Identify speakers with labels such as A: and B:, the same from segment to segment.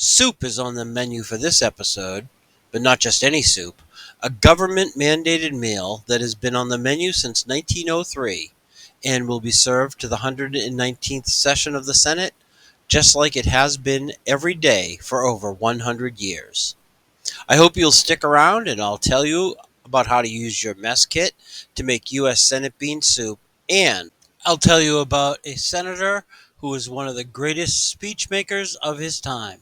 A: Soup is on the menu for this episode, but not just any soup. A government-mandated meal that has been on the menu since 1903 and will be served to the 119th session of the Senate, just like it has been every day for over 100 years. I hope you'll stick around and I'll tell you about how to use your mess kit to make U.S. Senate bean soup, and I'll tell you about a senator who was one of the greatest speech makers of his time.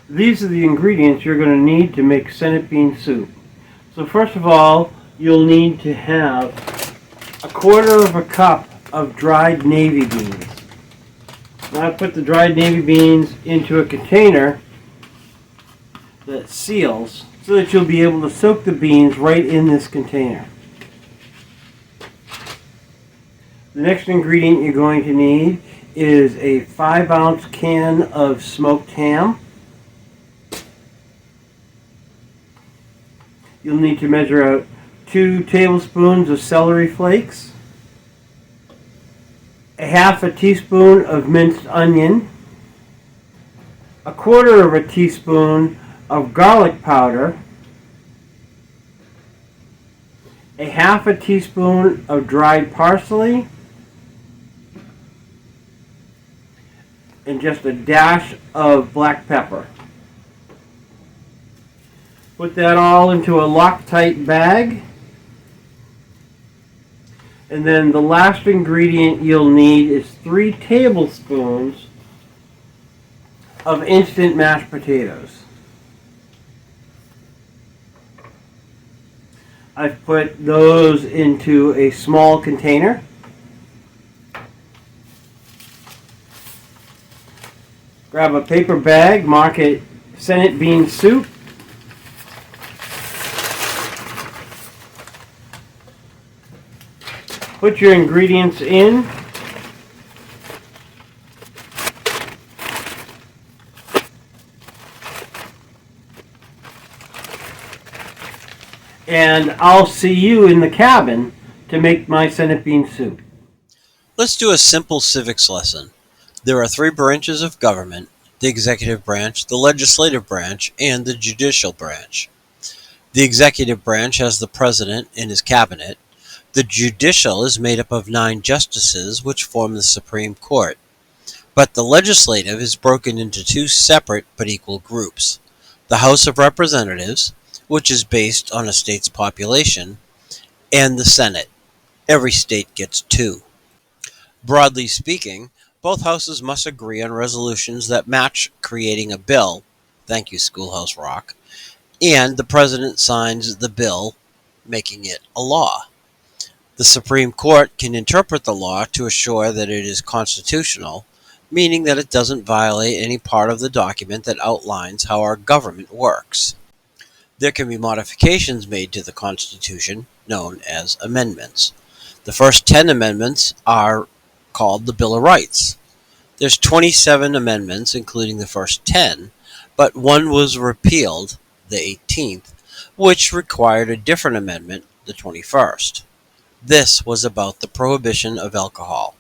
B: These are the ingredients you're going to need to make Senate bean soup. So first of all, you'll need to have a quarter of a cup of dried navy beans. Now I put the dried navy beans into a container that seals so that you'll be able to soak the beans right in this container. The next ingredient you're going to need is a 5-ounce can of smoked ham. You'll need to measure out 2 tablespoons of celery flakes, a half a teaspoon of minced onion, a quarter of a teaspoon of garlic powder, a half a teaspoon of dried parsley, and just a dash of black pepper. Put that all into a Loctite bag. And then the last ingredient you'll need is 3 tablespoons of instant mashed potatoes. I've put those into a small container. Grab a paper bag, mark it Senate bean soup. Put your ingredients in. And I'll see you in the cabin to make my Senate bean soup.
A: Let's do a simple civics lesson. There are 3 branches of government: the executive branch, the legislative branch, and the judicial branch. The executive branch has the president and his cabinet. The judicial is made up of 9 justices, which form the Supreme Court. But the legislative is broken into 2 separate but equal groups: the House of Representatives, which is based on a state's population, and the Senate. Every state gets 2. Broadly speaking, both houses must agree on resolutions that match creating a bill, thank you Schoolhouse Rock, and the president signs the bill, making it a law. The Supreme Court can interpret the law to assure that it is constitutional, meaning that it doesn't violate any part of the document that outlines how our government works. There can be modifications made to the Constitution, known as amendments. The first 10 amendments are called the Bill of Rights. There's 27 amendments, including the first 10, but one was repealed, the 18th, which required a different amendment, the 21st. This was about the prohibition of alcohol.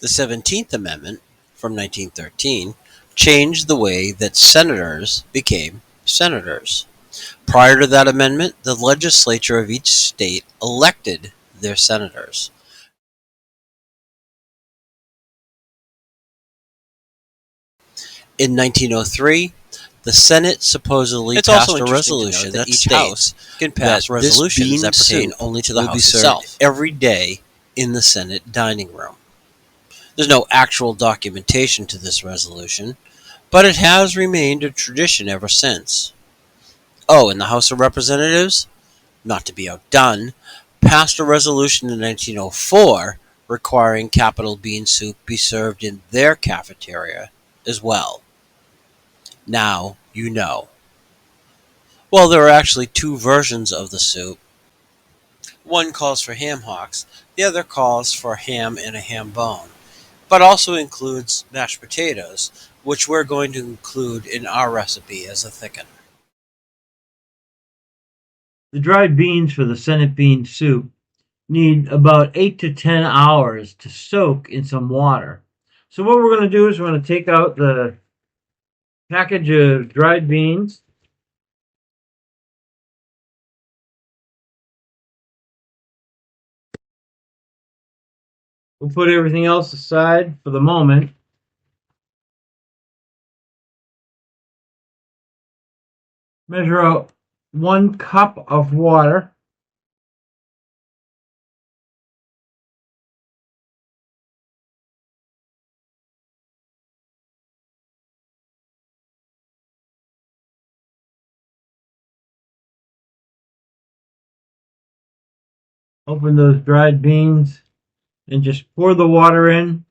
A: The 17th Amendment, from 1913, changed the way that senators became senators. Prior to that amendment, the legislature of each state elected their senators. In 1903, the Senate supposedly passed a resolution that each house can pass resolutions that pertain only to the house itself every day in the Senate dining room. There's no actual documentation to this resolution, but it has remained a tradition ever since. Oh, and the House of Representatives, not to be outdone, passed a resolution in 1904 requiring capital bean soup be served in their cafeteria as well. Now you know. Well, there are actually two versions of the soup. One calls for ham hocks, the other calls for ham and a ham bone, but also includes mashed potatoes, which we're going to include in our recipe as a thickener.
B: The dried beans for the Senate bean soup need about 8 to 10 hours to soak in some water. So what we're going to do is we're going to take out the package of dried beans. We'll put everything else aside for the moment. Measure out 1 cup of water. Open those dried beans and just pour the water in.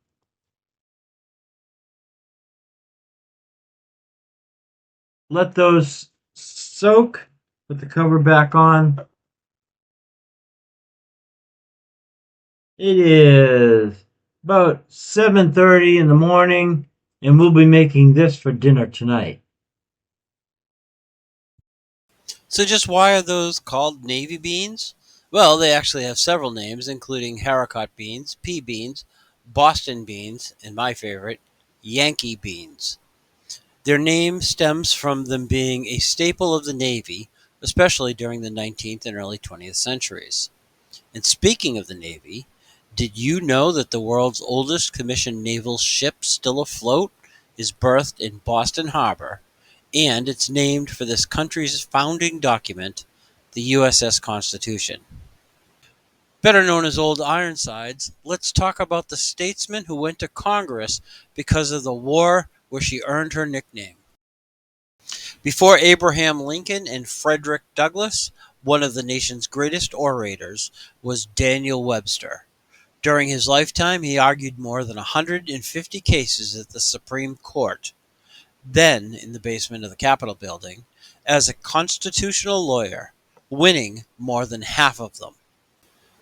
B: Let those soak. Put the cover back on. It is about 7:30 in the morning, and we'll be making this for dinner tonight.
A: So, just why are those called navy beans? Well, they actually have several names, including haricot beans, pea beans, Boston beans, and my favorite, Yankee beans. Their name stems from them being a staple of the Navy, especially during the 19th and early 20th centuries. And speaking of the Navy, did you know that the world's oldest commissioned naval ship still afloat is berthed in Boston Harbor, and it's named for this country's founding document, the USS Constitution? Better known as Old Ironsides, let's talk about the statesman who went to Congress because of the war where she earned her nickname. Before Abraham Lincoln and Frederick Douglass, one of the nation's greatest orators was Daniel Webster. During his lifetime, he argued more than 150 cases at the Supreme Court, then in the basement of the Capitol building, as a constitutional lawyer, winning more than half of them.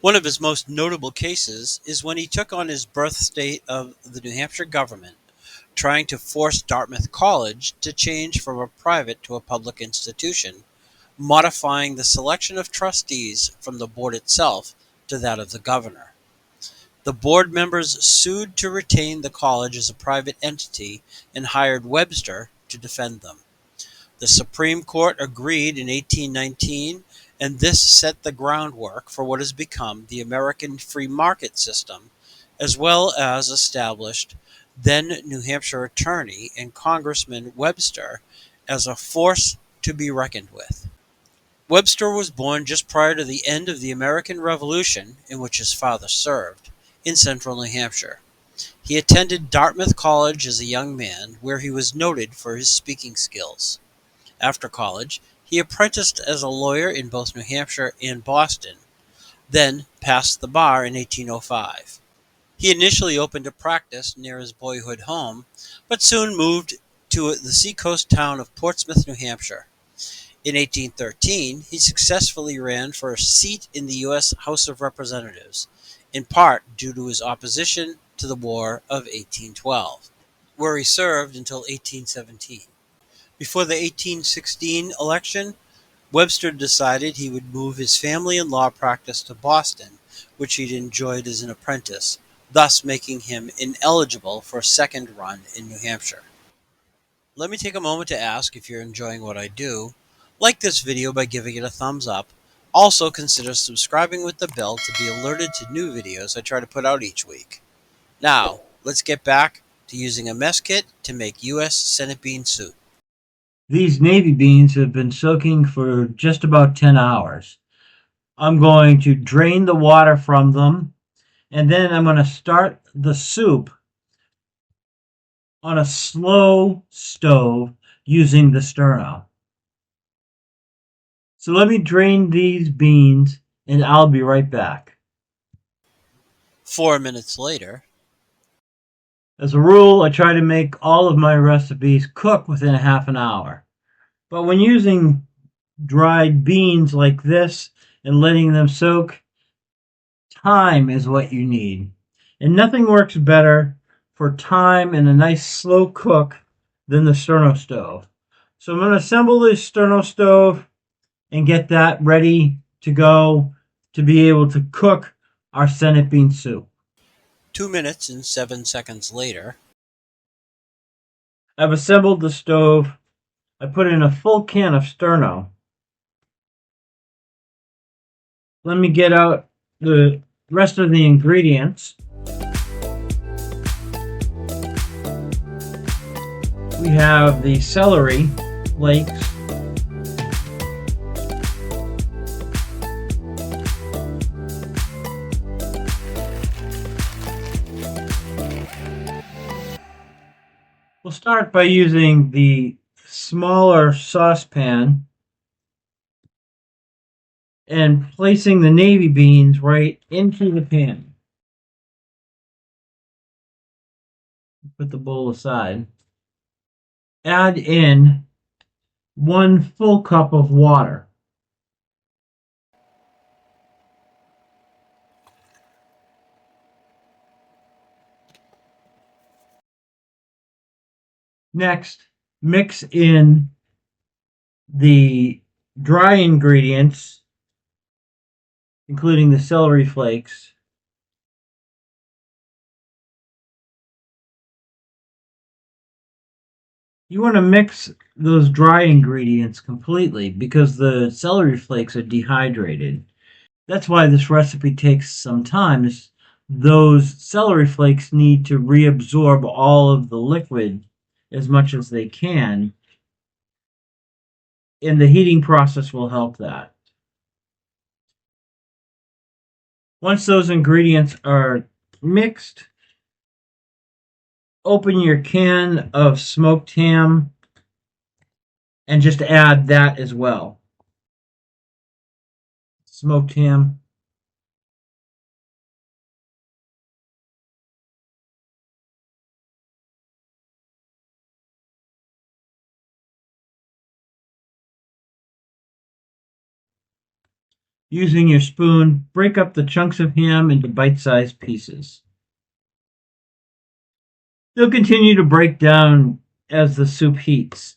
A: One of his most notable cases is when he took on his birth state of the New Hampshire government, trying to force Dartmouth College to change from a private to a public institution, modifying the selection of trustees from the board itself to that of the governor. The board members sued to retain the college as a private entity and hired Webster to defend them. The Supreme Court agreed in 1819, and this set the groundwork for what has become the American free market system, as well as established then New Hampshire attorney and Congressman Webster as a force to be reckoned with. Webster was born just prior to the end of the American Revolution, in which his father served, in central New Hampshire. He attended Dartmouth College as a young man, where he was noted for his speaking skills. After college, he apprenticed as a lawyer in both New Hampshire and Boston, then passed the bar in 1805. He initially opened a practice near his boyhood home, but soon moved to the seacoast town of Portsmouth, New Hampshire. In 1813, he successfully ran for a seat in the U.S. House of Representatives, in part due to his opposition to the War of 1812, where he served until 1817. Before the 1816 election, Webster decided he would move his family and law practice to Boston, which he'd enjoyed as an apprentice, thus making him ineligible for a second run in New Hampshire. Let me take a moment to ask if you're enjoying what I do. Like this video by giving it a thumbs up. Also consider subscribing with the bell to be alerted to new videos I try to put out each week. Now, let's get back to using a mess kit to make U.S. Senate bean soup.
B: These navy beans have been soaking for just about 10 hours. I'm going to drain the water from them, and then I'm going to start the soup on a slow stove using the Sterno. So let me drain these beans, and I'll be right back.
A: 4 minutes later,
B: As a rule, I try to make all of my recipes cook within a half an hour. But when using dried beans like this and letting them soak, time is what you need. And nothing works better for time and a nice slow cook than the Sterno Stove. So I'm going to assemble this Sterno Stove and get that ready to go to be able to cook our Senate bean soup.
A: 2 minutes and 7 seconds later.
B: I've assembled the stove. I put in a full can of Sterno. Let me get out the rest of the ingredients. We have the celery flakes, we'll start by using the smaller saucepan and placing the navy beans right into the pan. Put the bowl aside. Add in 1 full cup of water. Next, mix in the dry ingredients, including the celery flakes. You want to mix those dry ingredients completely because the celery flakes are dehydrated. That's why this recipe takes some time. Those celery flakes need to reabsorb all of the liquid as much as they can, and the heating process will help that. Once those ingredients are mixed, open your can of smoked ham and just add that as well. Smoked ham. Using your spoon, break up the chunks of ham into bite-sized pieces. They'll continue to break down as the soup heats.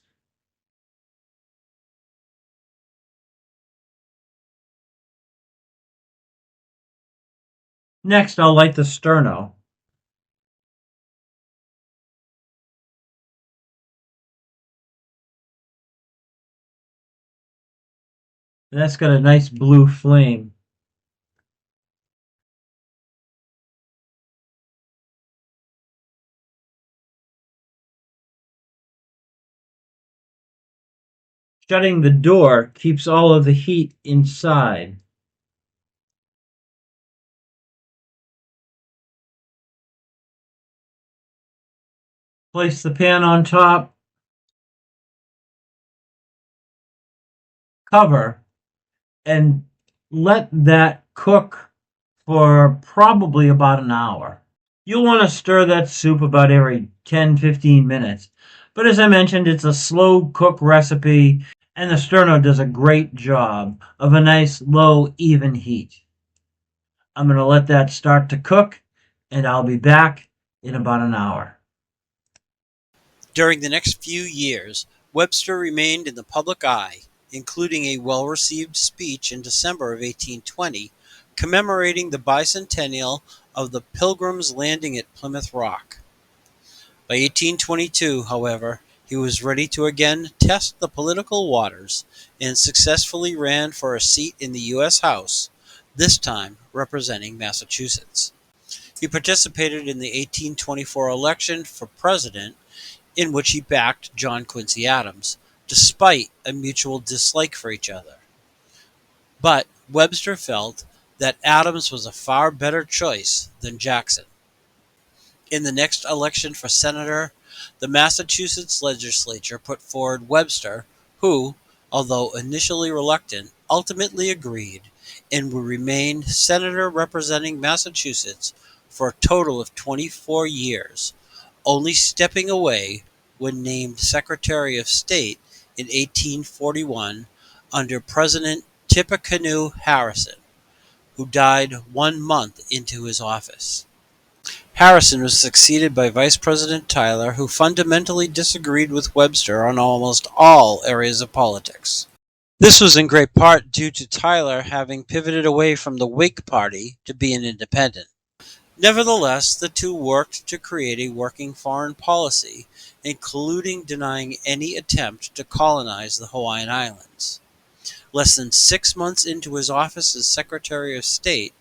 B: Next, I'll light the sterno. And that's got a nice blue flame. Shutting the door keeps all of the heat inside. Place the pan on top. Cover and let that cook for probably about an hour. You'll want to stir that soup about every 10-15 minutes. But as I mentioned, it's a slow cook recipe, and the Sterno does a great job of a nice, low, even heat. I'm going to let that start to cook, and I'll be back in about an hour.
A: During the next few years, Webster remained in the public eye, including a well-received speech in December of 1820 commemorating the bicentennial of the Pilgrims' landing at Plymouth Rock. By 1822, however, he was ready to again test the political waters and successfully ran for a seat in the U.S. House, this time representing Massachusetts. He participated in the 1824 election for president, in which he backed John Quincy Adams, despite a mutual dislike for each other. But Webster felt that Adams was a far better choice than Jackson. In the next election for senator, the Massachusetts legislature put forward Webster, who, although initially reluctant, ultimately agreed and would remain senator representing Massachusetts for a total of 24 years, only stepping away when named Secretary of State in 1841 under President Tippecanoe Harrison, who died 1 month into his office. Harrison was succeeded by Vice President Tyler, who fundamentally disagreed with Webster on almost all areas of politics. This was in great part due to Tyler having pivoted away from the Whig Party to be an independent. Nevertheless, the two worked to create a working foreign policy, including denying any attempt to colonize the Hawaiian Islands. Less than 6 months into his office as Secretary of State,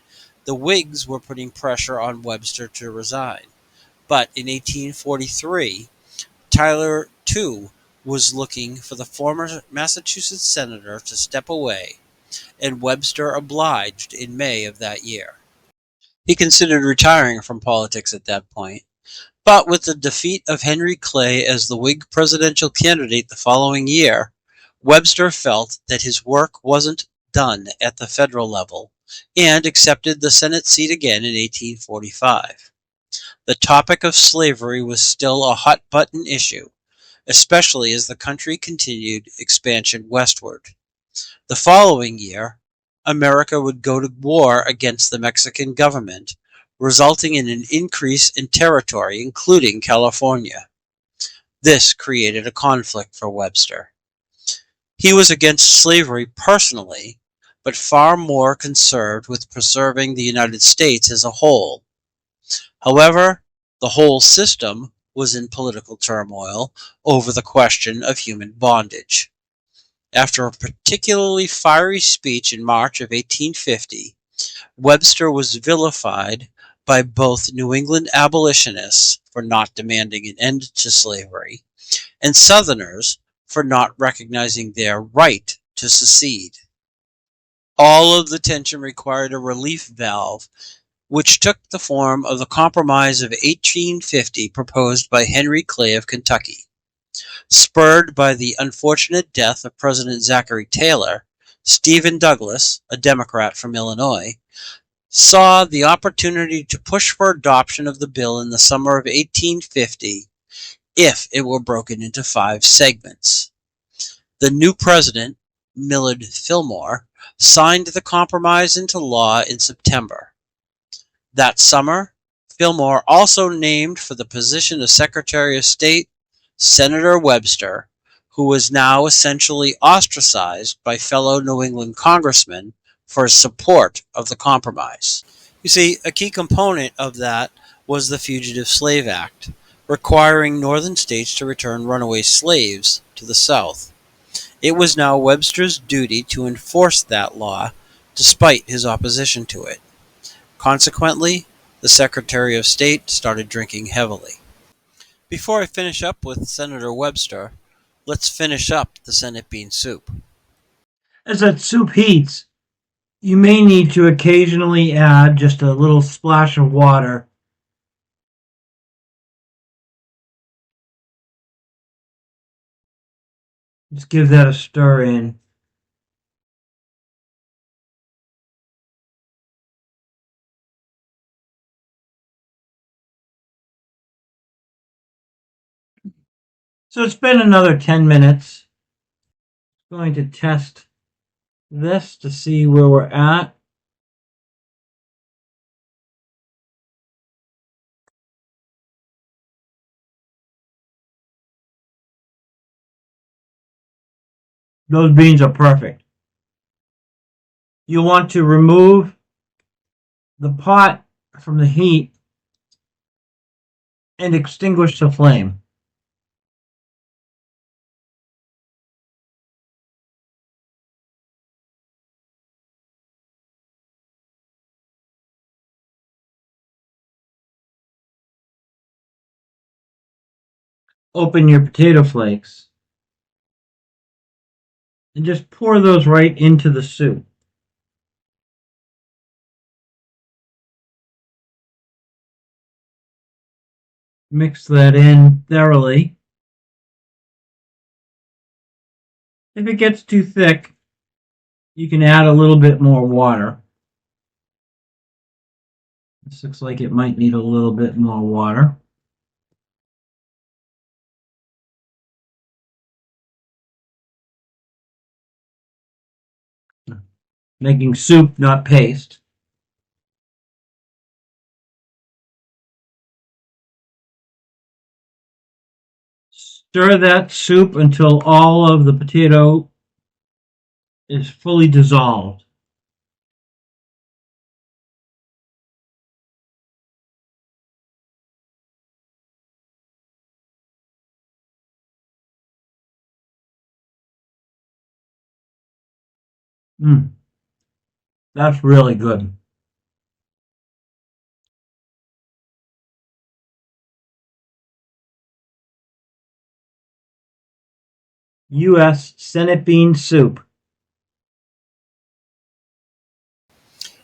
A: the Whigs were putting pressure on Webster to resign. But in 1843, Tyler, too, was looking for the former Massachusetts Senator to step away, and Webster obliged in May of that year. He considered retiring from politics at that point, but with the defeat of Henry Clay as the Whig presidential candidate the following year, Webster felt that his work wasn't done at the federal level and accepted the Senate seat again in 1845. The topic of slavery was still a hot-button issue, especially as the country continued expansion westward. The following year, America would go to war against the Mexican government, resulting in an increase in territory, including California. This created a conflict for Webster. He was against slavery personally, but far more concerned with preserving the United States as a whole. However, the whole system was in political turmoil over the question of human bondage. After a particularly fiery speech in March of 1850, Webster was vilified by both New England abolitionists for not demanding an end to slavery and Southerners for not recognizing their right to secede. All of the tension required a relief valve, which took the form of the Compromise of 1850 proposed by Henry Clay of Kentucky. Spurred by the unfortunate death of President Zachary Taylor, Stephen Douglas, a Democrat from Illinois, saw the opportunity to push for adoption of the bill in the summer of 1850 if it were broken into 5 segments. The new president, Millard Fillmore, signed the compromise into law in September. That summer, Fillmore also named for the position of Secretary of State Senator Webster, who was now essentially ostracized by fellow New England congressmen for his support of the compromise. You see, a key component of that was the Fugitive Slave Act, requiring northern states to return runaway slaves to the South. It was now Webster's duty to enforce that law, despite his opposition to it. Consequently, the Secretary of State started drinking heavily. Before I finish up with Senator Webster, let's finish up the Senate bean soup.
B: As that soup heats, you may need to occasionally add just a little splash of water. Just give that a stir in. So it's been another 10 minutes. I'm going to test this to see where we're at. Those beans are perfect. You'll want to remove the pot from the heat and extinguish the flame. Open your potato flakes and just pour those right into the soup. Mix that in thoroughly. If it gets too thick, you can add a little bit more water. This looks like it might need a little bit more water. making soup, not paste. Stir that soup until all of the potato is fully dissolved. Mm, that's really good. U.S. Senate bean soup.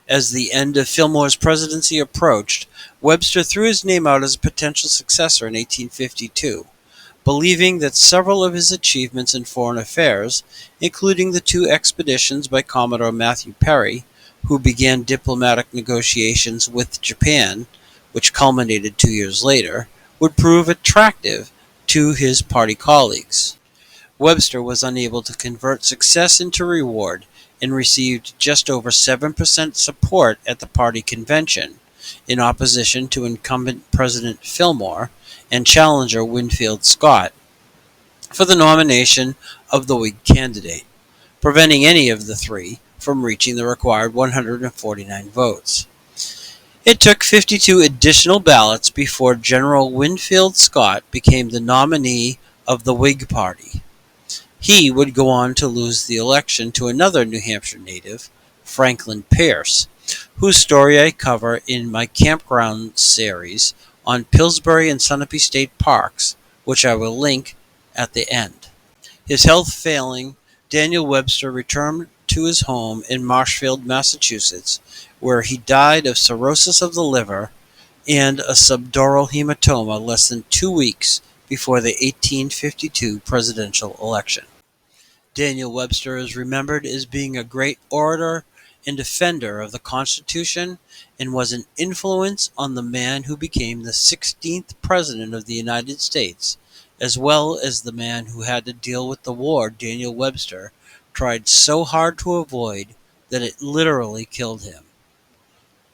A: As the end of Fillmore's presidency approached, Webster threw his name out as a potential successor in 1852, believing that several of his achievements in foreign affairs, including the two expeditions by Commodore Matthew Perry, who began diplomatic negotiations with Japan, which culminated 2 years later, would prove attractive to his party colleagues. Webster was unable to convert success into reward and received just over 7% support at the party convention, in opposition to incumbent President Fillmore and challenger Winfield Scott for the nomination of the Whig candidate, preventing any of the three from reaching the required 149 votes. It took 52 additional ballots before General Winfield Scott became the nominee of the Whig Party. He would go on to lose the election to another New Hampshire native, Franklin Pierce, whose story I cover in my campground series on Pillsbury and Sunapee State Parks, which I will link at the end. His health failing, Daniel Webster returned to his home in Marshfield, Massachusetts, where he died of cirrhosis of the liver and a subdural hematoma less than 2 weeks before the 1852 presidential election. Daniel Webster is remembered as being a great orator and defender of the Constitution and was an influence on the man who became the 16th President of the United States, as well as the man who had to deal with the war Daniel Webster tried so hard to avoid that it literally killed him.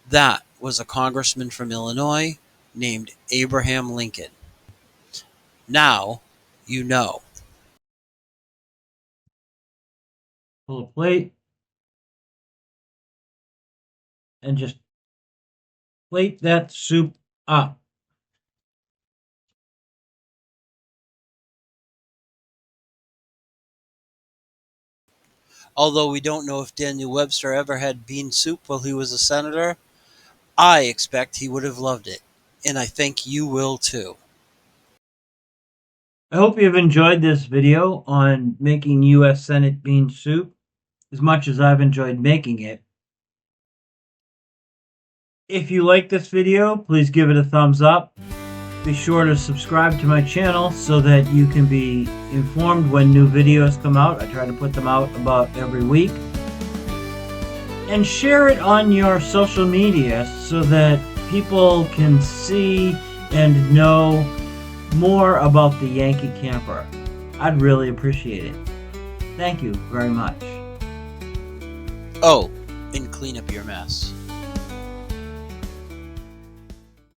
A: That was a congressman from Illinois named Abraham Lincoln. Now you know.
B: Pull a plate and just plate that soup up.
A: Although we don't know if Daniel Webster ever had bean soup while he was a senator, I expect he would have loved it, and I think you will too.
B: I hope you've enjoyed this video on making U.S. Senate bean soup as much as I've enjoyed making it. If you like this video, please give it a thumbs up. Be sure to subscribe to my channel so that you can be informed when new videos come out. I try to put them out about every week. And share it on your social media so that people can see and know more about the Yankee camper. I'd really appreciate it. Thank you very much.
A: Oh, and clean up your mess.